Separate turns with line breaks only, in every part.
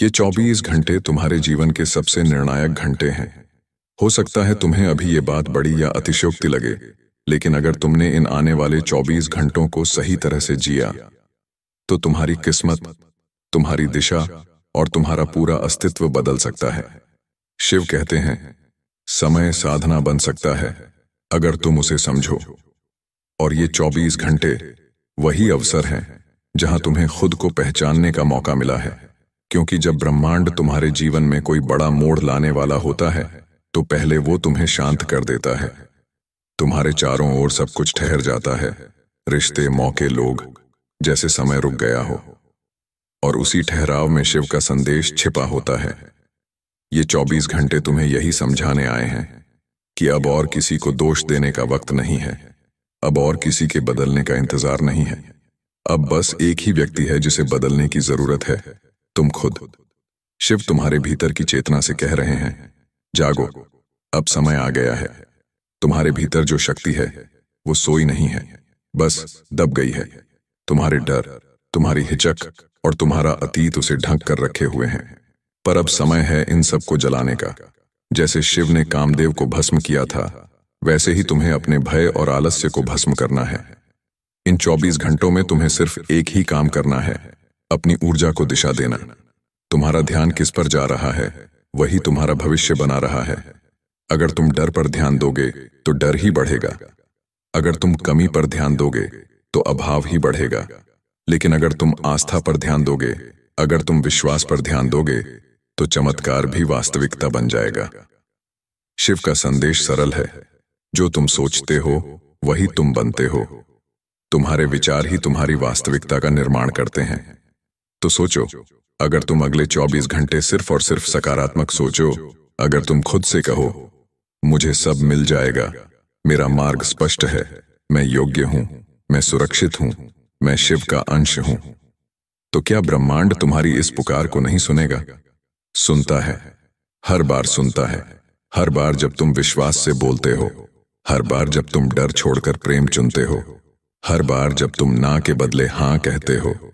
ये 24 घंटे तुम्हारे जीवन के सबसे निर्णायक घंटे हैं। हो सकता है तुम्हें अभी ये बात बड़ी या अतिशयोक्ति लगे, लेकिन अगर तुमने इन आने वाले 24 घंटों को सही तरह से जिया, तो तुम्हारी किस्मत, तुम्हारी दिशा और तुम्हारा पूरा अस्तित्व बदल सकता है। शिव कहते हैं, समय साधना बन सकता है अगर तुम उसे समझो। और ये 24 घंटे वही अवसर हैं जहां तुम्हें खुद को पहचानने का मौका मिला है। क्योंकि जब ब्रह्मांड तुम्हारे जीवन में कोई बड़ा मोड़ लाने वाला होता है, तो पहले वो तुम्हें शांत कर देता है। तुम्हारे चारों ओर सब कुछ ठहर जाता है, रिश्ते, मौके, लोग, जैसे समय रुक गया हो। और उसी ठहराव में शिव का संदेश छिपा होता है। ये 24 घंटे तुम्हें यही समझाने आए हैं कि अब और किसी को दोष देने का वक्त नहीं है, अब और किसी के बदलने का इंतजार नहीं है। अब बस एक ही व्यक्ति है जिसे बदलने की जरूरत है, तुम खुद। शिव तुम्हारे भीतर की चेतना से कह रहे हैं, जागो, अब समय आ गया है। तुम्हारे भीतर जो शक्ति है वो सोई नहीं है, बस दब गई है। तुम्हारे डर, तुम्हारी हिचक और तुम्हारा अतीत उसे ढक कर रखे हुए हैं। पर अब समय है इन सबको जलाने का। जैसे शिव ने कामदेव को भस्म किया था, वैसे ही तुम्हें अपने भय और आलस्य को भस्म करना है। इन 24 घंटों में तुम्हें सिर्फ एक ही काम करना है, अपनी ऊर्जा को दिशा देना। तुम्हारा ध्यान किस पर जा रहा है, वही तुम्हारा भविष्य बना रहा है। अगर तुम डर पर ध्यान दोगे तो डर ही बढ़ेगा। अगर तुम कमी पर ध्यान दोगे तो अभाव ही बढ़ेगा। लेकिन अगर तुम आस्था पर ध्यान दोगे, अगर तुम विश्वास पर ध्यान दोगे, तो चमत्कार भी वास्तविकता बन जाएगा। शिव का संदेश सरल है, जो तुम सोचते हो वही तुम बनते हो। तुम्हारे विचार ही तुम्हारी वास्तविकता का निर्माण करते हैं। तो सोचो, अगर तुम अगले 24 घंटे सिर्फ और सिर्फ सकारात्मक सोचो, अगर तुम खुद से कहो, मुझे सब मिल जाएगा, मेरा मार्ग स्पष्ट है, मैं योग्य हूं, मैं सुरक्षित हूं, मैं शिव का अंश हूं, तो क्या ब्रह्मांड तुम्हारी इस पुकार को नहीं सुनेगा? सुनता है, हर बार सुनता है। हर बार जब तुम विश्वास से बोलते हो, हर बार जब तुम डर छोड़कर प्रेम चुनते हो, हर बार जब तुम ना के बदले हां कहते हो,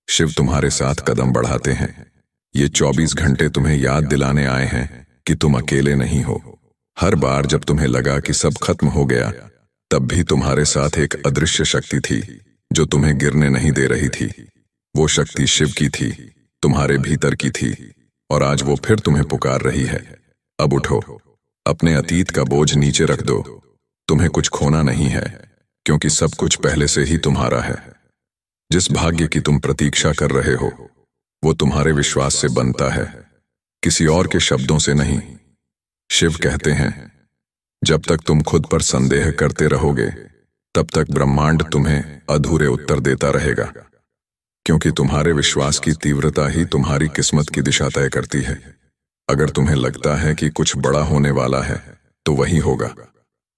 शिव तुम्हारे साथ कदम बढ़ाते हैं। ये 24 घंटे तुम्हें याद दिलाने आए हैं कि तुम अकेले नहीं हो। हर बार जब तुम्हें लगा कि सब खत्म हो गया, तब भी तुम्हारे साथ एक अदृश्य शक्ति थी जो तुम्हें गिरने नहीं दे रही थी। वो शक्ति शिव की थी, तुम्हारे भीतर की थी, और आज वो फिर तुम्हें पुकार रही है। अब उठो, अपने अतीत का बोझ नीचे रख दो। तुम्हें कुछ खोना नहीं है, क्योंकि सब कुछ पहले से ही तुम्हारा है। जिस भाग्य की तुम प्रतीक्षा कर रहे हो, वो तुम्हारे विश्वास से बनता है, किसी और के शब्दों से नहीं। शिव कहते हैं, जब तक तुम खुद पर संदेह करते रहोगे, तब तक ब्रह्मांड तुम्हें अधूरे उत्तर देता रहेगा। क्योंकि तुम्हारे विश्वास की तीव्रता ही तुम्हारी किस्मत की दिशा तय करती है। अगर तुम्हें लगता है कि कुछ बड़ा होने वाला है, तो वही होगा।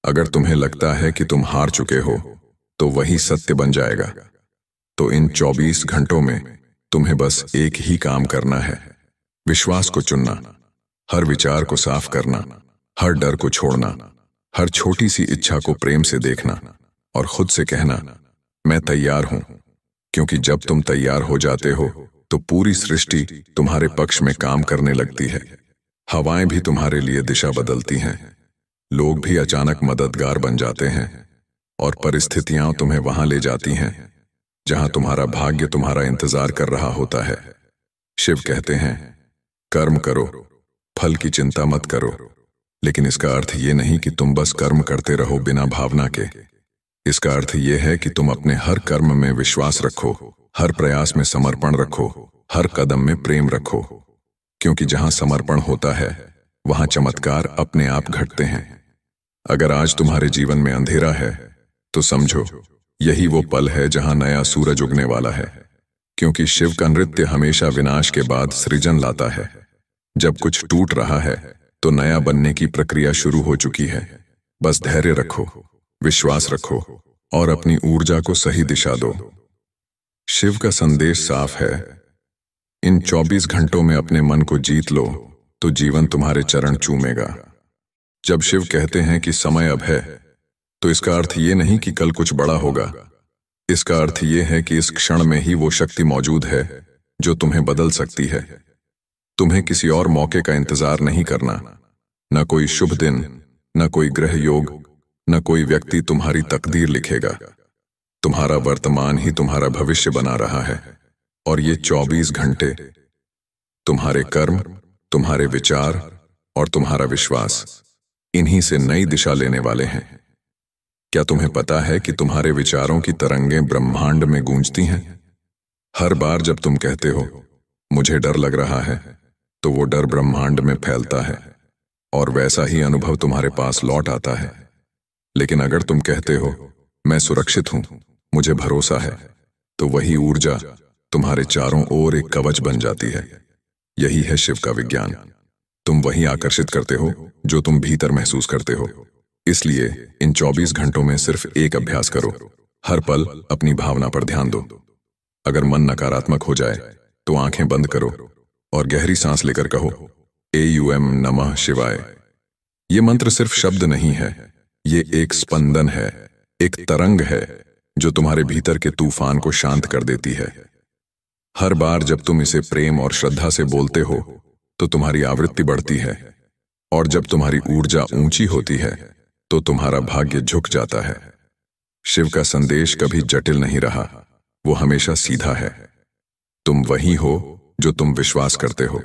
अगर तुम्हें लगता है कि तुम हार चुके हो, तो वही सत्य बन जाएगा। तो इन 24 घंटों में तुम्हें बस एक ही काम करना है, विश्वास को चुनना, हर विचार को साफ करना, हर डर को छोड़ना, हर छोटी सी इच्छा को प्रेम से देखना, और खुद से कहना, मैं तैयार हूं। क्योंकि जब तुम तैयार हो जाते हो, तो पूरी सृष्टि तुम्हारे पक्ष में काम करने लगती है। हवाएं भी तुम्हारे लिए दिशा बदलती हैं, लोग भी अचानक मददगार बन जाते हैं, और परिस्थितियां तुम्हें वहां ले जाती हैं जहां तुम्हारा भाग्य तुम्हारा इंतजार कर रहा होता है। शिव कहते हैं, कर्म करो, फल की चिंता मत करो। लेकिन इसका अर्थ ये नहीं कि तुम बस कर्म करते रहो बिना भावना के। इसका अर्थ ये है कि तुम अपने हर कर्म में विश्वास रखो, हर प्रयास में समर्पण रखो, हर कदम में प्रेम रखो। क्योंकि जहां समर्पण होता है, वहां चमत्कार अपने आप घटते हैं। अगर आज तुम्हारे जीवन में अंधेरा है, तो समझो यही वो पल है जहां नया सूरज उगने वाला है। क्योंकि शिव का नृत्य हमेशा विनाश के बाद सृजन लाता है। जब कुछ टूट रहा है, तो नया बनने की प्रक्रिया शुरू हो चुकी है। बस धैर्य रखो, विश्वास रखो, और अपनी ऊर्जा को सही दिशा दो। शिव का संदेश साफ है, इन 24 घंटों में अपने मन को जीत लो, तो जीवन तुम्हारे चरण चूमेगा। जब शिव कहते हैं कि समय अब है, तो इसका अर्थ ये नहीं कि कल कुछ बड़ा होगा। इसका अर्थ ये है कि इस क्षण में ही वो शक्ति मौजूद है जो तुम्हें बदल सकती है। तुम्हें किसी और मौके का इंतजार नहीं करना। न कोई शुभ दिन, न कोई ग्रह योग, न कोई व्यक्ति तुम्हारी तकदीर लिखेगा। तुम्हारा वर्तमान ही तुम्हारा भविष्य बना रहा है। और ये 24 घंटे तुम्हारे कर्म, तुम्हारे विचार और तुम्हारा विश्वास, इन्हीं से नई दिशा लेने वाले हैं। क्या तुम्हें पता है कि तुम्हारे विचारों की तरंगें ब्रह्मांड में गूंजती हैं? हर बार जब तुम कहते हो मुझे डर लग रहा है, तो वो डर ब्रह्मांड में फैलता है और वैसा ही अनुभव तुम्हारे पास लौट आता है। लेकिन अगर तुम कहते हो मैं सुरक्षित हूं, मुझे भरोसा है, तो वही ऊर्जा तुम्हारे चारों ओर एक कवच बन जाती है। यही है शिव का विज्ञान। तुम वही आकर्षित करते हो जो तुम भीतर महसूस करते हो। इसलिए इन 24 घंटों में सिर्फ एक अभ्यास करो। हर पल अपनी भावना पर ध्यान दो। अगर मन नकारात्मक हो जाए तो आंखें बंद करो और गहरी सांस लेकर कहो AUM नमः शिवाय। ये मंत्र सिर्फ शब्द नहीं है, ये एक स्पंदन है, एक तरंग है जो तुम्हारे भीतर के तूफान को शांत कर देती है। हर बार जब तुम इसे प्रेम और श्रद्धा से बोलते हो तो तुम्हारी आवृत्ति बढ़ती है, और जब तुम्हारी ऊर्जा ऊंची होती है तो तुम्हारा भाग्य झुक जाता है। शिव का संदेश कभी जटिल नहीं रहा, वो हमेशा सीधा है। तुम वही हो जो तुम विश्वास करते हो।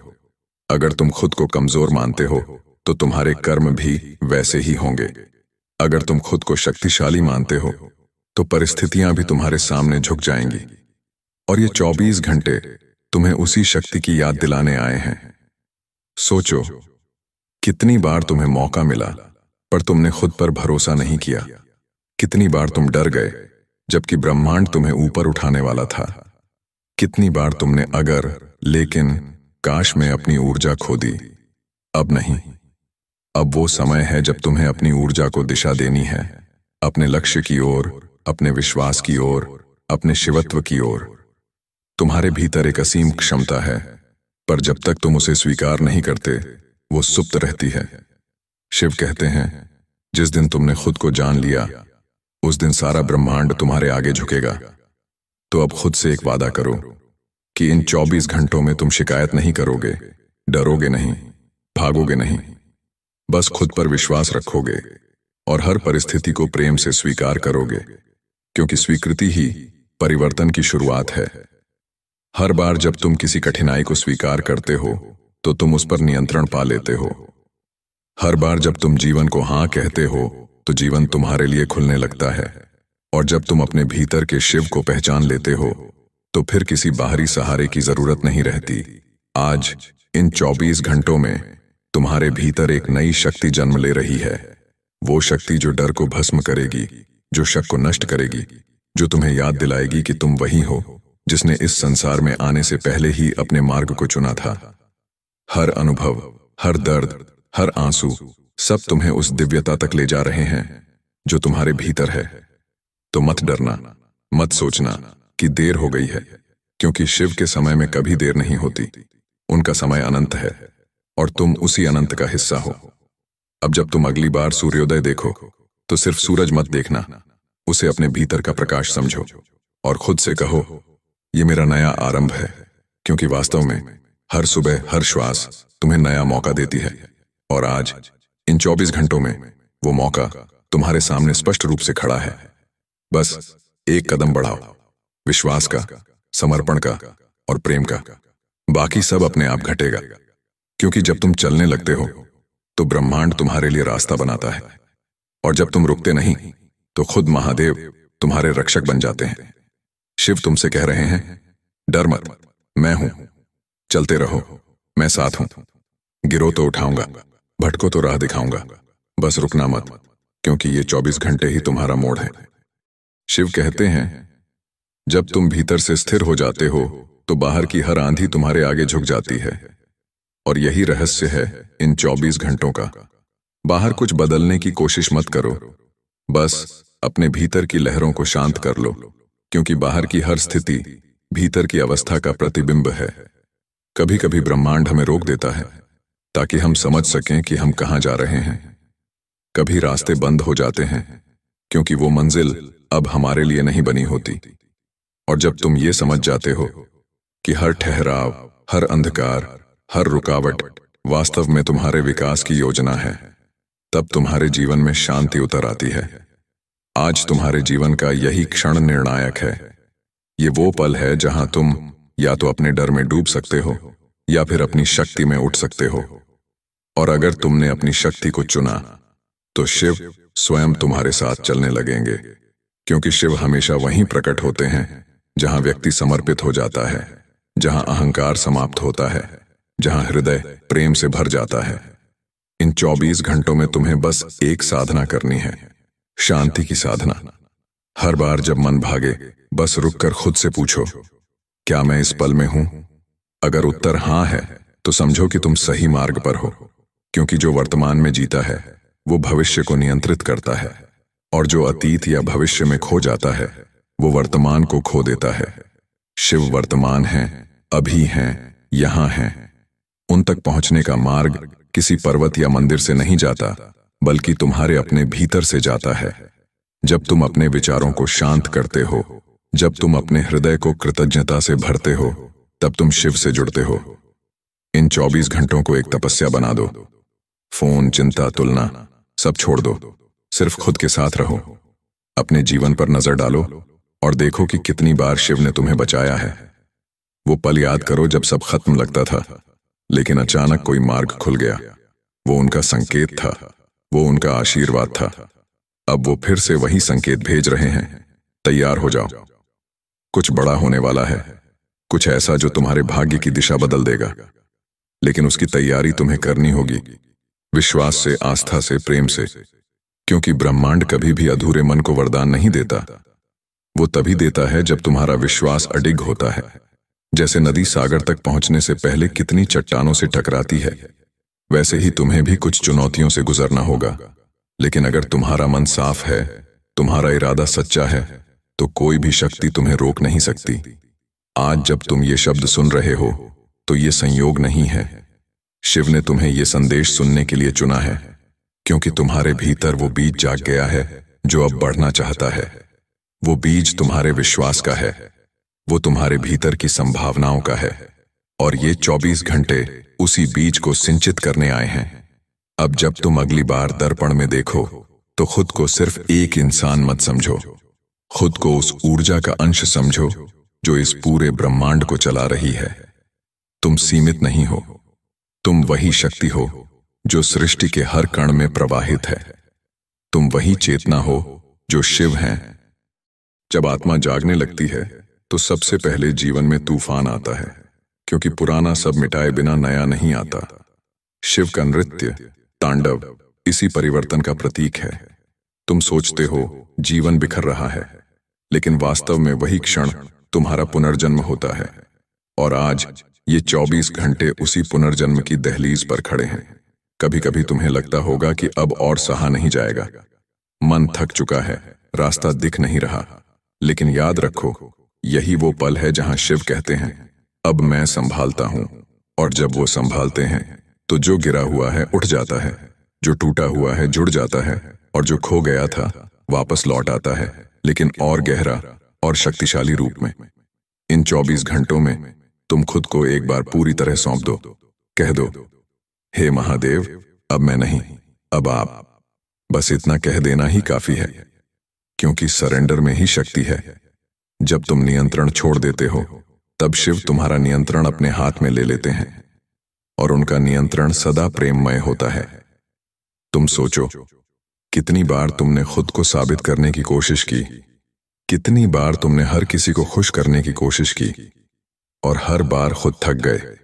अगर तुम खुद को कमजोर मानते हो तो तुम्हारे कर्म भी वैसे ही होंगे। अगर तुम खुद को शक्तिशाली मानते हो तो परिस्थितियां भी तुम्हारे सामने झुक जाएंगी। और ये 24 घंटे तुम्हें उसी शक्ति की याद दिलाने आए हैं। सोचो, कितनी बार तुम्हें मौका मिला पर तुमने खुद पर भरोसा नहीं किया। कितनी बार तुम डर गए जबकि ब्रह्मांड तुम्हें ऊपर उठाने वाला था। कितनी बार तुमने अगर, लेकिन, काश में अपनी ऊर्जा खो दी। अब नहीं, अब वो समय है जब तुम्हें अपनी ऊर्जा को दिशा देनी है, अपने लक्ष्य की ओर, अपने विश्वास की ओर, अपने शिवत्व की ओर। तुम्हारे भीतर एक असीम क्षमता है, पर जब तक तुम उसे स्वीकार नहीं करते, वो सुप्त रहती है। शिव कहते हैं, जिस दिन तुमने खुद को जान लिया, उस दिन सारा ब्रह्मांड तुम्हारे आगे झुकेगा। तो अब खुद से एक वादा करो कि इन 24 घंटों में तुम शिकायत नहीं करोगे, डरोगे नहीं, भागोगे नहीं। बस खुद पर विश्वास रखोगे और हर परिस्थिति को प्रेम से स्वीकार करोगे, क्योंकि स्वीकृति ही परिवर्तन की शुरुआत है। हर बार जब तुम किसी कठिनाई को स्वीकार करते हो तो तुम उस पर नियंत्रण पा लेते हो। हर बार जब तुम जीवन को हाँ कहते हो तो जीवन तुम्हारे लिए खुलने लगता है। और जब तुम अपने भीतर के शिव को पहचान लेते हो तो फिर किसी बाहरी सहारे की जरूरत नहीं रहती। आज इन 24 घंटों में तुम्हारे भीतर एक नई शक्ति जन्म ले रही है। वो शक्ति जो डर को भस्म करेगी, जो शक को नष्ट करेगी, जो तुम्हें याद दिलाएगी कि तुम वही हो जिसने इस संसार में आने से पहले ही अपने मार्ग को चुना था। हर अनुभव, हर दर्द, हर आंसू, सब तुम्हें उस दिव्यता तक ले जा रहे हैं जो तुम्हारे भीतर है। तो मत डरना, मत सोचना कि देर हो गई है, क्योंकि शिव के समय में कभी देर नहीं होती। उनका समय अनंत है और तुम उसी अनंत का हिस्सा हो। अब जब तुम अगली बार सूर्योदय देखो तो सिर्फ सूरज मत देखना, उसे अपने भीतर का प्रकाश समझो और खुद से कहो, ये मेरा नया आरंभ है। क्योंकि वास्तव में हर सुबह, हर श्वास तुम्हें नया मौका देती है। और आज इन 24 घंटों में वो मौका तुम्हारे सामने स्पष्ट रूप से खड़ा है। बस एक कदम बढ़ाओ, विश्वास का, समर्पण का और प्रेम का। बाकी सब अपने आप घटेगा, क्योंकि जब तुम चलने लगते हो तो ब्रह्मांड तुम्हारे लिए रास्ता बनाता है, और जब तुम रुकते नहीं तो खुद महादेव तुम्हारे रक्षक बन जाते हैं। शिव तुमसे कह रहे हैं, डर मत, मैं हूं, चलते रहो, मैं साथ हूं। गिरो तो उठाऊंगा, भटको तो राह दिखाऊंगा, बस रुकना मत, क्योंकि ये 24 घंटे ही तुम्हारा मोड़ है। शिव कहते हैं, जब तुम भीतर से स्थिर हो जाते हो तो बाहर की हर आंधी तुम्हारे आगे झुक जाती है। और यही रहस्य है इन 24 घंटों का। बाहर कुछ बदलने की कोशिश मत करो, बस अपने भीतर की लहरों को शांत कर लो, क्योंकि बाहर की हर स्थिति भीतर की अवस्था का प्रतिबिंब है। कभी कभी ब्रह्मांड हमें रोक देता है ताकि हम समझ सकें कि हम कहां जा रहे हैं। कभी रास्ते बंद हो जाते हैं क्योंकि वो मंजिल अब हमारे लिए नहीं बनी होती। और जब तुम ये समझ जाते हो कि हर ठहराव, हर अंधकार, हर रुकावट वास्तव में तुम्हारे विकास की योजना है। तब तुम्हारे जीवन में शांति उतर आती है। आज तुम्हारे जीवन का यही क्षण निर्णायक है। ये वो पल है जहां तुम या तो अपने डर में डूब सकते हो या फिर अपनी शक्ति में उठ सकते हो। और अगर तुमने अपनी शक्ति को चुना तो शिव स्वयं तुम्हारे साथ चलने लगेंगे, क्योंकि शिव हमेशा वहीं प्रकट होते हैं जहां व्यक्ति समर्पित हो जाता है, जहां अहंकार समाप्त होता है, जहां हृदय प्रेम से भर जाता है। इन 24 घंटों में तुम्हें बस एक साधना करनी है, शांति की साधना। हर बार जब मन भागे बस रुककर खुद से पूछो, क्या मैं इस पल में हूं? अगर उत्तर हां है तो समझो कि तुम सही मार्ग पर हो, क्योंकि जो वर्तमान में जीता है वो भविष्य को नियंत्रित करता है, और जो अतीत या भविष्य में खो जाता है वो वर्तमान को खो देता है। शिव वर्तमान है, अभी हैं, यहां हैं। उन तक पहुंचने का मार्ग किसी पर्वत या मंदिर से नहीं जाता, बल्कि तुम्हारे अपने भीतर से जाता है। जब तुम अपने विचारों को शांत करते हो, जब तुम अपने हृदय को कृतज्ञता से भरते हो, तब तुम शिव से जुड़ते हो। इन 24 घंटों को एक तपस्या बना दो। फोन, चिंता, तुलना सब छोड़ दो। सिर्फ खुद के साथ रहो। अपने जीवन पर नजर डालो और देखो कि कितनी बार शिव ने तुम्हें बचाया है। वो पल याद करो जब सब खत्म लगता था, लेकिन अचानक कोई मार्ग खुल गया। वो उनका संकेत था, वो उनका आशीर्वाद था। अब वो फिर से वही संकेत भेज रहे हैं। तैयार हो जाओ। कुछ बड़ा होने वाला है, कुछ ऐसा जो तुम्हारे भाग्य की दिशा बदल देगा। लेकिन उसकी तैयारी तुम्हें करनी होगी, विश्वास से, आस्था से, प्रेम से। क्योंकि ब्रह्मांड कभी भी अधूरे मन को वरदान नहीं देता। वो तभी देता है जब तुम्हारा विश्वास अडिग होता है। जैसे नदी सागर तक पहुंचने से पहले कितनी चट्टानों से टकराती है, वैसे ही तुम्हें भी कुछ चुनौतियों से गुजरना होगा। लेकिन अगर तुम्हारा मन साफ है, तुम्हारा इरादा सच्चा है, तो कोई भी शक्ति तुम्हें रोक नहीं सकती। आज जब तुम ये शब्द सुन रहे हो तो ये संयोग नहीं है। शिव ने तुम्हें ये संदेश सुनने के लिए चुना है, क्योंकि तुम्हारे भीतर वो बीज जाग गया है जो अब बढ़ना चाहता है। वो बीज तुम्हारे विश्वास का है, वो तुम्हारे भीतर की संभावनाओं का है, और ये 24 घंटे उसी बीज को सिंचित करने आए हैं। अब जब तुम अगली बार दर्पण में देखो तो खुद को सिर्फ एक इंसान मत समझो, खुद को उस ऊर्जा का अंश समझो जो इस पूरे ब्रह्मांड को चला रही है। तुम सीमित नहीं हो, तुम वही शक्ति हो जो सृष्टि के हर कण में प्रवाहित है। तुम वही चेतना हो जो शिव हैं। जब आत्मा जागने लगती है तो सबसे पहले जीवन में तूफान आता है, क्योंकि पुराना सब मिटाए बिना नया नहीं आता। शिव का नृत्य, तांडव इसी परिवर्तन का प्रतीक है। तुम सोचते हो जीवन बिखर रहा है, लेकिन वास्तव में वही क्षण तुम्हारा पुनर्जन्म होता है। और आज ये 24 घंटे उसी पुनर्जन्म की दहलीज पर खड़े हैं। कभी कभी तुम्हें लगता होगा कि अब और सहा नहीं जाएगा, मन थक चुका है, रास्ता दिख नहीं रहा। लेकिन याद रखो, यही वो पल है जहां शिव कहते हैं, अब मैं संभालता हूं। और जब वो संभालते हैं तो जो गिरा हुआ है उठ जाता है, जो टूटा हुआ है जुड़ जाता है, और जो खो गया था वापस लौट आता है, लेकिन और गहरा और शक्तिशाली रूप में। इन 24 घंटों में तुम खुद को एक बार पूरी तरह सौंप दो। कह दो, हे महादेव, अब मैं नहीं, अब आप। बस इतना कह देना ही काफी है, क्योंकि सरेंडर में ही शक्ति है। जब तुम नियंत्रण छोड़ देते हो तब शिव तुम्हारा नियंत्रण अपने हाथ में ले लेते हैं, और उनका नियंत्रण सदा प्रेममय होता है। तुम सोचो, कितनी बार तुमने खुद को साबित करने की कोशिश की, कितनी बार तुमने हर किसी को खुश करने की कोशिश की, और हर बार खुद थक गए।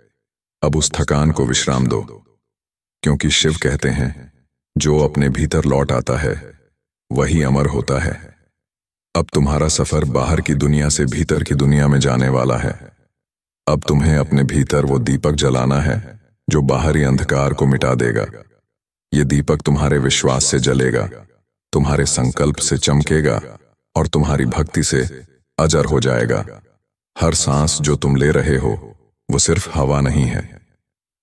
अब उस थकान को विश्राम दो, क्योंकि शिव कहते हैं, जो अपने भीतर लौट आता है वही अमर होता है। अब तुम्हारा सफर बाहर की दुनिया से भीतर की दुनिया में जाने वाला है। अब तुम्हें अपने भीतर वो दीपक जलाना है जो बाहरी अंधकार को मिटा देगा। ये दीपक तुम्हारे विश्वास से जलेगा, तुम्हारे संकल्प से चमकेगा, और तुम्हारी भक्ति से अजर हो जाएगा। हर सांस जो तुम ले रहे हो वो सिर्फ हवा नहीं है,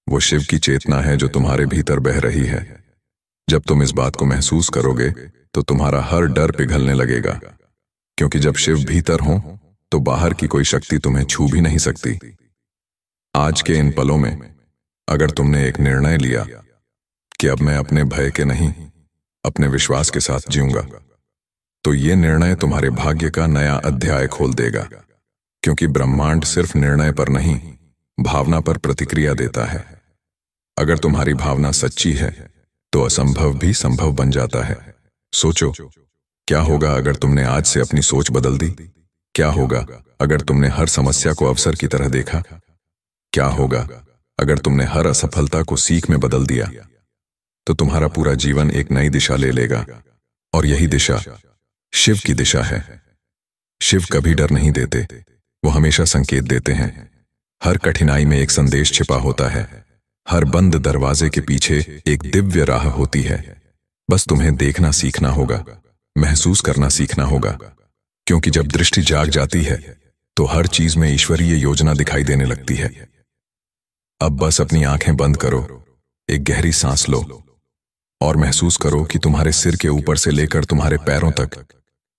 वो शिव की चेतना है जो तुम्हारे भीतर बह रही है। जब तुम इस बात को महसूस करोगे तो तुम्हारा हर डर पिघलने लगेगा, क्योंकि जब शिव भीतर हो तो बाहर की कोई शक्ति तुम्हें छू भी नहीं सकती। आज के इन पलों में अगर तुमने एक निर्णय लिया कि अब मैं अपने भय के नहीं, अपने विश्वास के साथ जीऊंगा, तो ये निर्णय तुम्हारे भाग्य का नया अध्याय खोल देगा। क्योंकि ब्रह्मांड सिर्फ निर्णय पर नहीं, भावना पर प्रतिक्रिया देता है। अगर तुम्हारी भावना सच्ची है तो असंभव भी संभव बन जाता है। सोचो, क्या होगा अगर तुमने आज से अपनी सोच बदल दी? क्या होगा अगर तुमने हर समस्या को अवसर की तरह देखा? क्या होगा अगर तुमने हर असफलता को सीख में बदल दिया? तो तुम्हारा पूरा जीवन एक नई दिशा ले लेगा। और यही दिशा शिव की दिशा है। शिव कभी डर नहीं देते, वो हमेशा संकेत देते हैं। हर कठिनाई में एक संदेश छिपा होता है। हर बंद दरवाजे के पीछे एक दिव्य राह होती है। बस तुम्हें देखना सीखना होगा, महसूस करना सीखना होगा। क्योंकि जब दृष्टि जाग जाती है तो हर चीज में ईश्वरीय योजना दिखाई देने लगती है। अब बस अपनी आंखें बंद करो, एक गहरी सांस लो और महसूस करो कि तुम्हारे सिर के ऊपर से लेकर तुम्हारे पैरों तक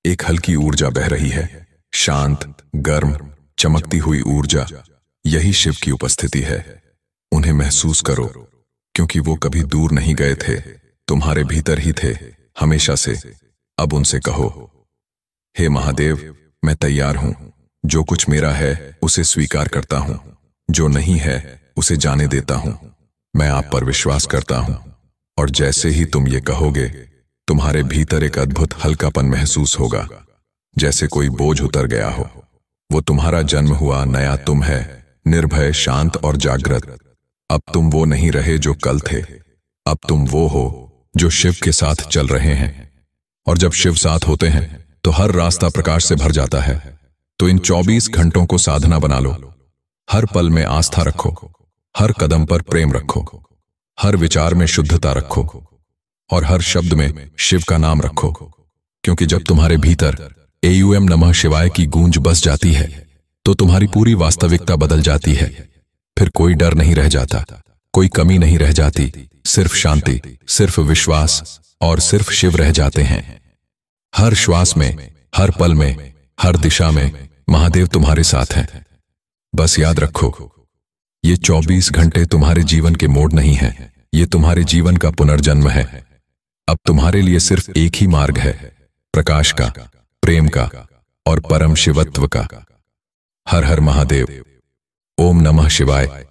एक हल्की ऊर्जा बह रही है। शांत, गर्म, चमकती हुई ऊर्जा। यही शिव की उपस्थिति है। उन्हें महसूस करो, क्योंकि वो कभी दूर नहीं गए थे, तुम्हारे भीतर ही थे, हमेशा से। अब उनसे कहो, हे महादेव, मैं तैयार हूं। जो कुछ मेरा है उसे स्वीकार करता हूं, जो नहीं है उसे जाने देता हूं। मैं आप पर विश्वास करता हूं। और जैसे ही तुम ये कहोगे, तुम्हारे भीतर एक अद्भुत हल्कापन महसूस होगा, जैसे कोई बोझ उतर गया हो। वो तुम्हारा जन्म हुआ नया तुम है, निर्भय, शांत और जागृत। अब तुम वो नहीं रहे जो कल थे। अब तुम वो हो जो शिव के साथ चल रहे हैं। और जब शिव साथ होते हैं तो हर रास्ता प्रकाश से भर जाता है। तो इन 24 घंटों को साधना बना लो। हर पल में आस्था रखो, हर कदम पर प्रेम रखो, हर विचार में शुद्धता रखो और हर शब्द में शिव का नाम रखो। क्योंकि जब तुम्हारे भीतर एयूएम नमः शिवाय की गूंज बस जाती है तो तुम्हारी पूरी वास्तविकता बदल जाती है। फिर कोई डर नहीं रह जाता, कोई कमी नहीं रह जाती। सिर्फ शांति, सिर्फ विश्वास और सिर्फ शिव रह जाते हैं। हर श्वास में, हर पल में, हर दिशा में महादेव तुम्हारे साथ हैं। बस याद रखो, ये 24 घंटे तुम्हारे जीवन के मोड़ नहीं है, ये तुम्हारे जीवन का पुनर्जन्म है। अब तुम्हारे लिए सिर्फ एक ही मार्ग है, प्रकाश का, प्रेम का और परम शिवत्व का। हर हर महादेव। ओम नमः शिवाय।